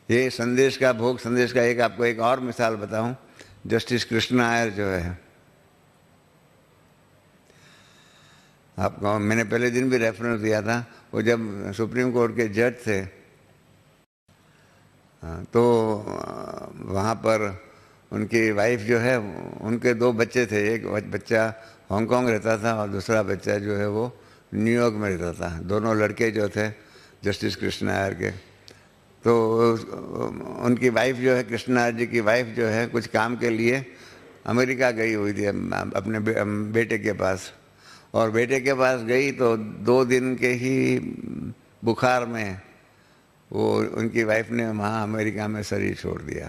ये संदेश का, भोग संदेश का एक आपको एक और मिसाल बताऊं। जस्टिस कृष्ण आयर जो है, आपको मैंने पहले दिन भी रेफरेंस दिया था, वो जब सुप्रीम कोर्ट के जज थे तो वहाँ पर उनकी वाइफ जो है, उनके दो बच्चे थे। एक बच्चा हांगकांग रहता था और दूसरा बच्चा जो है वो न्यूयॉर्क में रहता था। दोनों लड़के जो थे जस्टिस कृष्ण आयर के, तो उनकी वाइफ जो है, कृष्ण आयर जी की वाइफ जो है, कुछ काम के लिए अमेरिका गई हुई थी अपने बेटे के पास। और बेटे के पास गई तो 2 दिन के ही बुखार में वो उनकी वाइफ ने वहाँ अमेरिका में शरीर छोड़ दिया।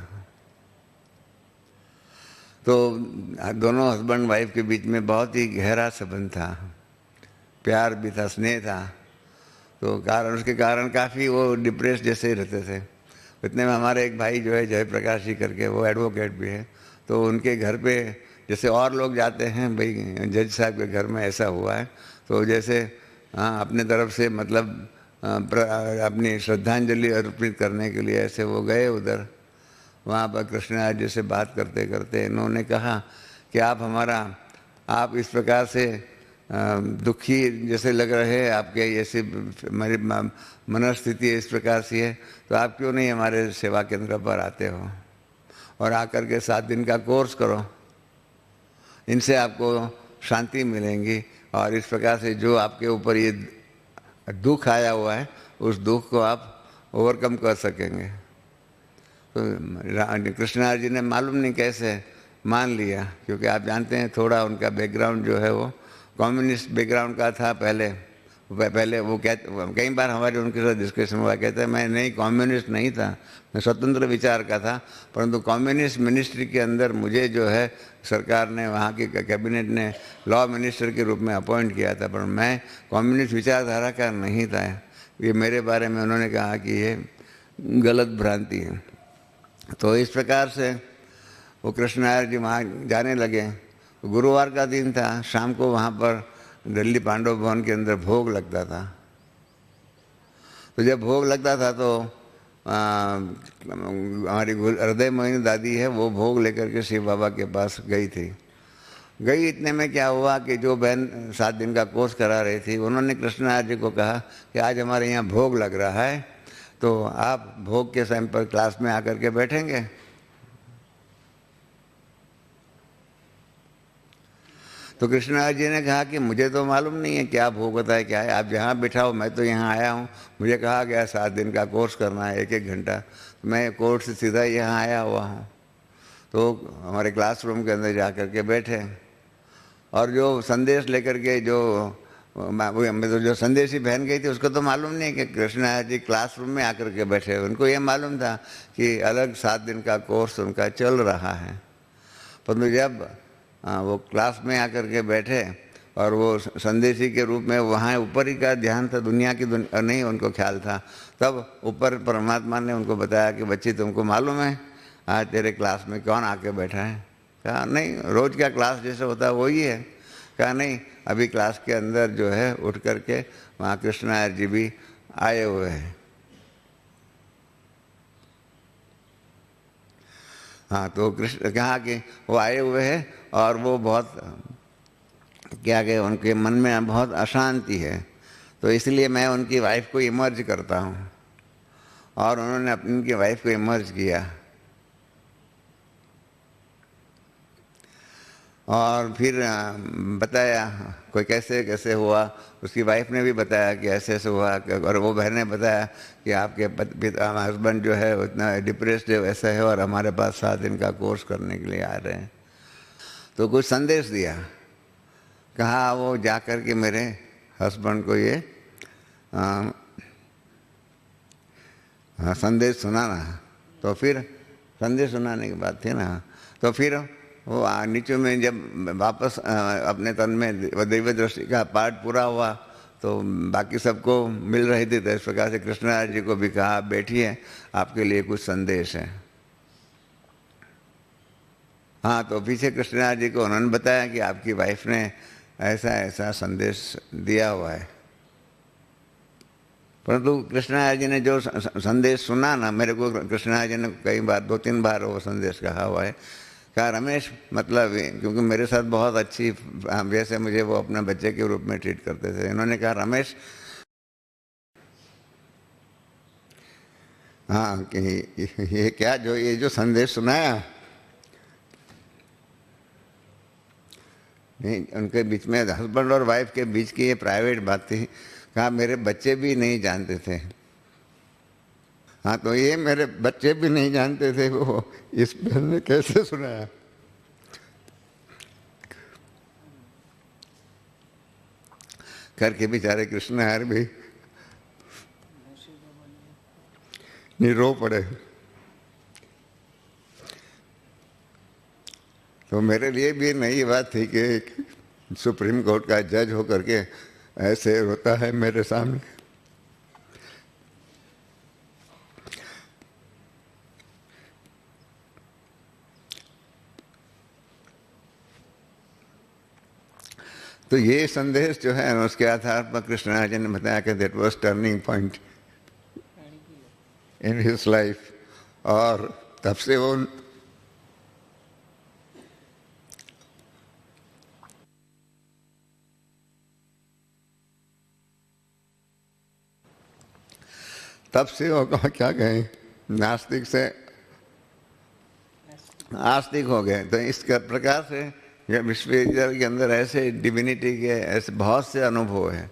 तो दोनों हस्बैंड वाइफ के बीच में बहुत ही गहरा संबंध था, प्यार भी था, स्नेह था। तो उसके कारण काफ़ी वो डिप्रेस जैसे ही रहते थे। इतने में हमारे एक भाई जो है जयप्रकाश जी करके, वो एडवोकेट भी है, तो उनके घर पे जैसे और लोग जाते हैं, भाई जज साहब के घर में ऐसा हुआ है, तो जैसे अपने तरफ से मतलब अपनी श्रद्धांजलि अर्पित करने के लिए ऐसे वो गए उधर। वहाँ पर कृष्णराज जी से बात करते करते इन्होंने कहा कि आप इस प्रकार से दुखी जैसे लग रहे हैं, आपके ऐसी मेरी मनस्थिति इस प्रकार से है, तो आप क्यों नहीं हमारे सेवा केंद्र पर आते हो और आकर के 7 दिन का कोर्स करो, इनसे आपको शांति मिलेंगी और इस प्रकार से जो आपके ऊपर ये दुख आया हुआ है उस दुख को आप ओवरकम कर सकेंगे। तो कृष्णराज जी ने मालूम नहीं कैसे मान लिया, क्योंकि आप जानते हैं थोड़ा उनका बैकग्राउंड जो है वो कम्युनिस्ट बैकग्राउंड का था। पहले वो कई बार हमारे उनके साथ डिस्कशन हुआ, कहते हैं मैं नहीं कम्युनिस्ट नहीं था, मैं स्वतंत्र विचार का था, परंतु कम्युनिस्ट मिनिस्ट्री के अंदर मुझे जो है सरकार ने, वहाँ की कैबिनेट ने लॉ मिनिस्टर के रूप में अपॉइंट किया था, पर मैं कम्युनिस्ट विचारधारा का नहीं था। ये मेरे बारे में उन्होंने कहा कि ये गलत भ्रांति है। तो इस प्रकार से वो कृष्ण आयर जी वहाँ जाने लगे। गुरुवार का दिन था, शाम को वहाँ पर दिल्ली पांडव भवन के अंदर भोग लगता था। तो जब भोग लगता था तो हमारी हृदय मोहिनी दादी है, वो भोग लेकर के शिव बाबा के पास गई थी। गई इतने में क्या हुआ कि जो बहन 7 दिन का कोर्स करा रही थी, उन्होंने कृष्ण आयर जी को कहा कि आज हमारे यहाँ भोग लग रहा है, तो आप भोग के समय पर क्लास में आकर के बैठेंगे। तो कृष्णराज जी ने कहा कि मुझे तो मालूम नहीं है क्या भोग होता है, क्या है, आप जहाँ बिठाओ, मैं तो यहाँ आया हूँ, मुझे कहा गया 7 दिन का कोर्स करना है, 1-1 घंटा, मैं कोर्स से सीधा यहाँ आया हुआ हूँ। तो हमारे क्लासरूम के अंदर जा कर के बैठे और जो संदेश लेकर के जो संदेशी बहन गई थी, उसको तो मालूम नहीं कि कृष्णराज जी क्लासरूम में आकर के बैठे। उनको ये मालूम था कि अलग 7 दिन का कोर्स उनका चल रहा है, परंतु जब वो क्लास में आकर के बैठे और वो संदेशी के रूप में, वहाँ ऊपर ही का ध्यान था, दुनिया की नहीं उनको ख्याल था। तब ऊपर परमात्मा ने उनको बताया कि बच्ची तुमको मालूम है आज तेरे क्लास में कौन आके बैठा है? कहा नहीं, रोज़ का क्लास जैसे होता है वही है। कहा नहीं, अभी क्लास के अंदर जो है उठ करके वहाँ कृष्ण आयर जी भी आए हुए हैं। हाँ, तो कृष्ण कहा कि वो आए हुए हैं और वो बहुत क्या कहे, उनके मन में बहुत अशांति है, तो इसलिए मैं उनकी वाइफ को इमर्ज करता हूँ। और उन्होंने उनकी वाइफ को इमर्ज किया और फिर बताया कोई कैसे कैसे हुआ। उसकी वाइफ ने भी बताया कि ऐसे ऐसे हुआ, और वो बहन ने बताया कि आपके हस्बैंड जो है उतना डिप्रेस्ड है, वैसा है, और हमारे पास 7 दिन का कोर्स करने के लिए आ रहे हैं। तो कुछ संदेश दिया, कहा वो जा कर के मेरे हस्बैंड को ये संदेश सुनाना। तो फिर संदेश सुनाने की बात थी ना, तो फिर वो नीचे में जब वापस अपने तन में दिव्य दृष्टि का पाठ पूरा हुआ तो बाकी सबको मिल रही थी। तो इस प्रकार से कृष्णराज जी को भी कहा बैठिए, आपके लिए कुछ संदेश है। हाँ, तो पीछे कृष्णराज जी को उन्होंने बताया कि आपकी वाइफ ने ऐसा ऐसा संदेश दिया हुआ है। परंतु कृष्णराज जी ने जो संदेश सुना ना, मेरे को कृष्णराज जी ने कई बार, 2-3 बार वो संदेश कहा हुआ है, कहा रमेश, मतलब क्योंकि मेरे साथ बहुत अच्छी, जैसे मुझे वो अपने बच्चे के रूप में ट्रीट करते थे, इन्होंने कहा रमेश, हाँ कि ये क्या, जो ये जो संदेश सुनाया, नहीं, उनके बीच में हस्बैंड और वाइफ के बीच की ये प्राइवेट बात थी। कहा मेरे बच्चे भी नहीं जानते थे। हाँ, तो ये मेरे बच्चे भी नहीं जानते थे, वो इस बहन ने कैसे सुनाया। करके बेचारे कृष्ण हर भी रो पड़े। तो मेरे लिए भी नई बात थी कि एक सुप्रीम कोर्ट का जज होकर के ऐसे रोता है मेरे सामने। तो ये संदेश जो है उसके आधार पर कृष्णराज ने बताया कि that was turning point in his life, और तब से वो क्या कहें, नास्तिक से आस्तिक हो गए। तो इस प्रकार से विश्वविद्यालय के अंदर ऐसे डिविनिटी के ऐसे बहुत से अनुभव हैं